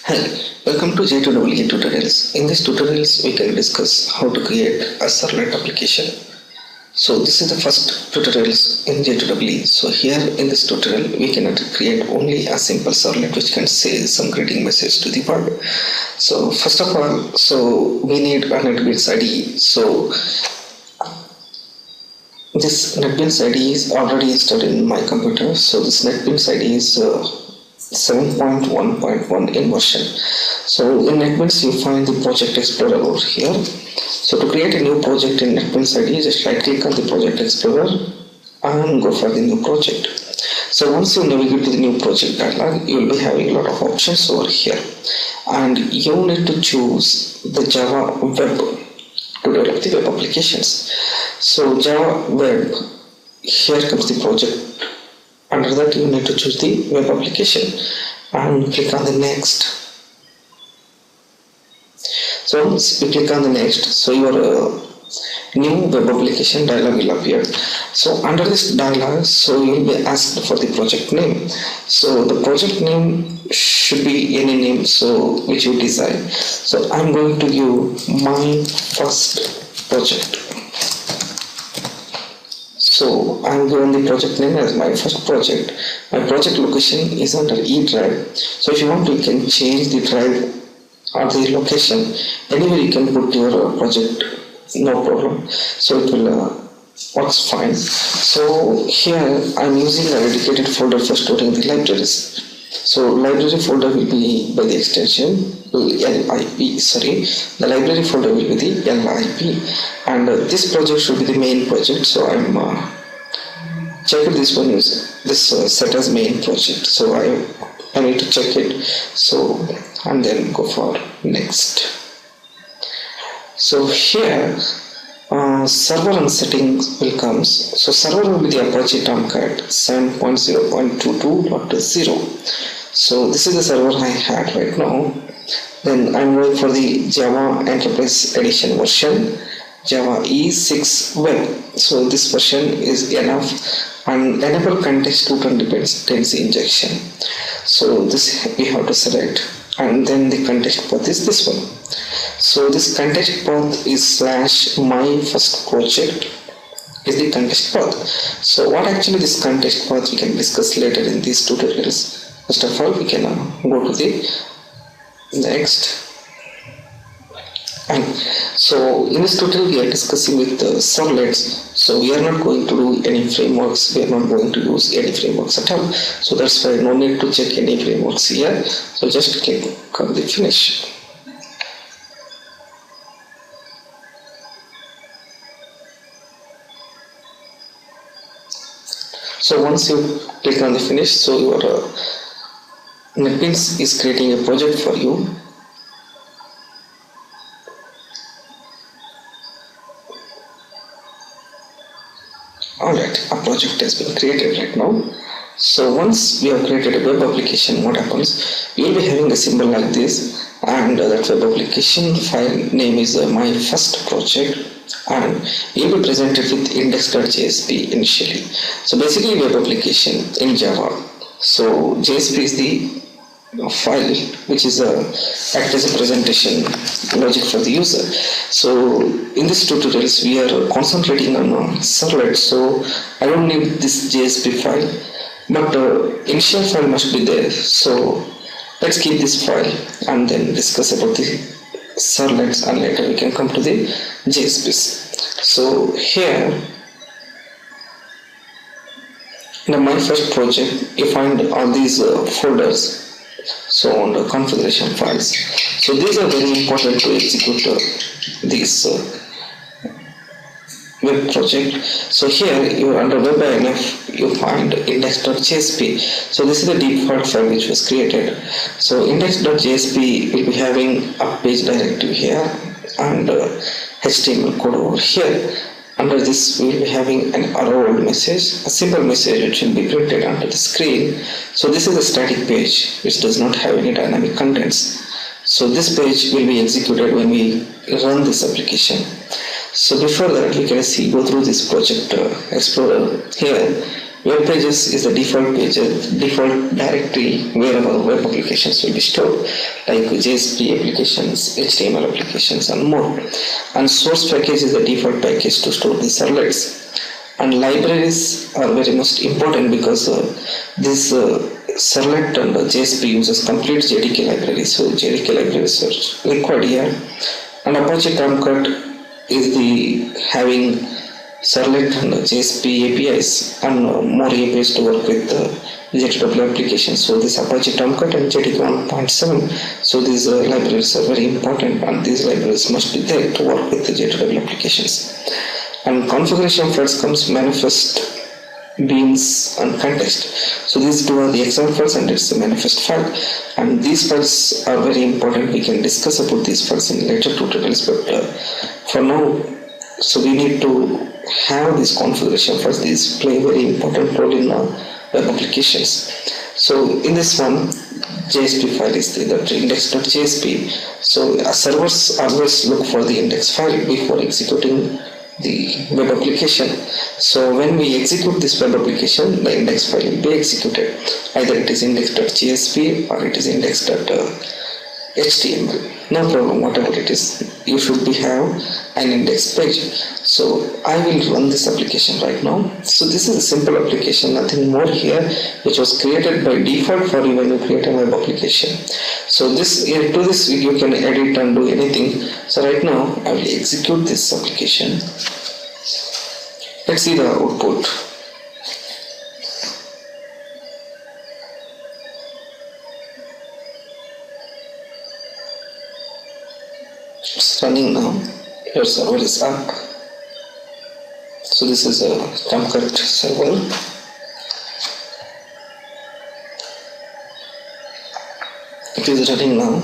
Hi, welcome to J2EE Tutorials. In this tutorials, we can discuss how to create a Servlet application. So this is the first tutorials in J2EE. So here in this tutorial, we can create only a simple Servlet which can say some greeting message to the world. So first of all, so we need a netbeans IDE. So this netbeans IDE is already installed in my computer. So this netbeans IDE is 7.1.1 in version. So in NetBeans you find the project explorer over here. So to create a new project in NetBeans IDE, just right click on the project explorer and go for the new project. So once you navigate to the new project dialog, you will be having a lot of options over here, and you need to choose the Java web to develop the web applications. So Java web, here comes the project. Under that you need to choose the web application and click on the next. So once you click on the next, so your new web application dialog will appear. So under this dialog, so you will be asked for the project name. So the project name should be any name so which you decide. So I'm going to give my first project. So I'm given the project name as my first project. My project location is under E drive. So if you want to, you can change the drive or the location. Anywhere you can put your project, no problem. So it will works fine. So here I'm using a dedicated folder for storing the libraries. So library folder will be by the extension LIP. The library folder will be the LIP, and this project should be the main project. So I'm check this one is this set as main project. So I need to check it. So and then go for next. So here server and settings will come. So server will be the Apache Tomcat 7.0.22.0. So this is the server I had right now. Then I'm going for the Java Enterprise Edition version, Java E6 Web. So this version is enough, and enable context total dependency injection. So this we have to select, and then the context path is this one. So this context path is /my first project is the context path. So what actually this context path we can discuss later in these tutorials. First of all, we can go to the next. And so in this tutorial we are discussing with servlets. So we are not going to do any frameworks. We are not going to use any frameworks at all. So that's why no need to check any frameworks here. So just click on the finish. So once you click on the finish, so your NetBeans is creating a project for you. Alright, a project has been created right now. So once we have created a web application, what happens? You will be having a symbol like this, and that web application file name is my first project, and you will be presented with index.jsp initially. So basically web application in Java. So JSP is the file which is act as a presentation logic for the user. So in this tutorials we are concentrating on Servlet, so I don't need this JSP file, but initial file must be there. So let's keep this file and then discuss about the Servlets, and later we can come to the JSPs. So here in my first project you find all these folders. So on the configuration files, so these are very important to execute this web project. So here you are under web.inf, you find index.jsp. So this is the default file which was created. So index.jsp will be having a page directory here and HTML code over here. Under this we will be having an arrow message, a simple message which will be printed onto the screen. So this is a static page which does not have any dynamic contents. So this page will be executed when we run this application. So before that we can go through this project explorer. Here Web pages is the default page, default directory where our web applications will be stored, like JSP applications, HTML applications, and more. And source package is the default package to store the servlets. And libraries are very much important because this Servlet and JSP uses complete JDK libraries, so JDK libraries are required here. And Apache Tomcat is the having Servlet and JSP APIs and more APIs to work with JDW applications. So this Apache Tomcat and JDK 1.7. So these libraries are very important, and these libraries must be there to work with the JDW applications. And configuration files comes manifest, beans, and context. So these two are the examples, and it's the manifest file. And these files are very important. We can discuss about these files in later tutorials, but for now, so we need to have these configuration files. These play a very important role in web applications. So in this one, JSP file is the index.jsp. So servers always look for the index file before executing the web application. So when we execute this web application, the index file will be executed. Either it is index.jsp or it is index.html. No problem, whatever it is, you should have an index page. So I will run this application right now. So this is a simple application, nothing more here, which was created by default for you when you create a web application. So this to this you can edit and do anything. So right now I will execute this application. Let's see the output. It's running now. Your server is up. So this is a Tomcat server. It is running now.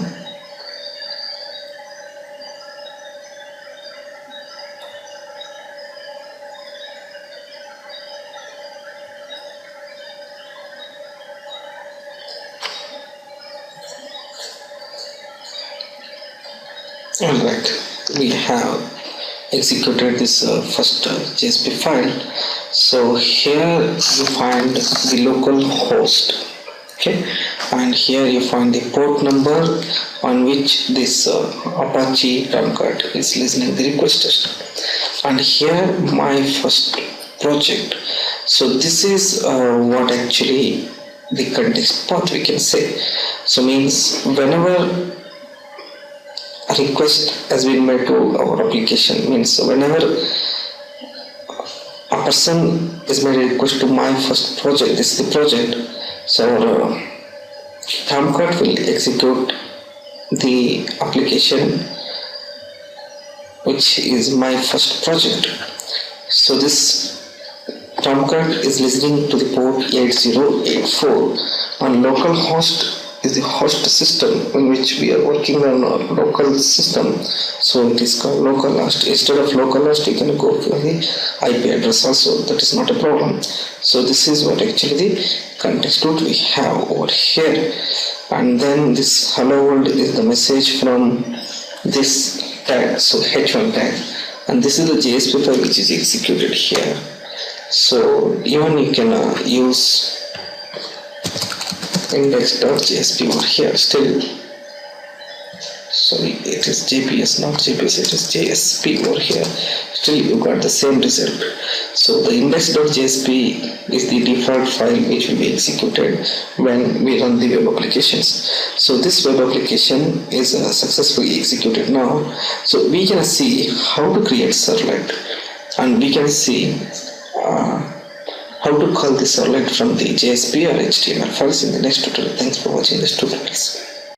Alright, we have executed this first JSP file. So here you find the local host, okay, and here you find the port number on which this Apache Tomcat is listening the request. And here my first project. So this is what actually the context path we can say. So means whenever a request has been made to our application, means whenever a person is made a request to my first project, this is the project, so Tomcat will execute the application which is my first project. So this Tomcat is listening to the port 8084 on localhost is the host system in which we are working on a local system. So it is called localhost. Instead of localhost, you can go for the IP address also. That is not a problem. So this is what actually the context root we have over here. And then this hello world is the message from this tag, so h1 tag. And this is the JSP file which is executed here. So even you can use index.jsp over here. Still, sorry, it is JPS, not JPS, it is JSP over here. Still you got the same result. So the index.jsp is the default file which will be executed when we run the web applications. So this web application is successfully executed now. So we can see how to create servlet, and we can see how to call the servlet from the JSP or HTML files in the next tutorial. Thanks for watching this tutorial.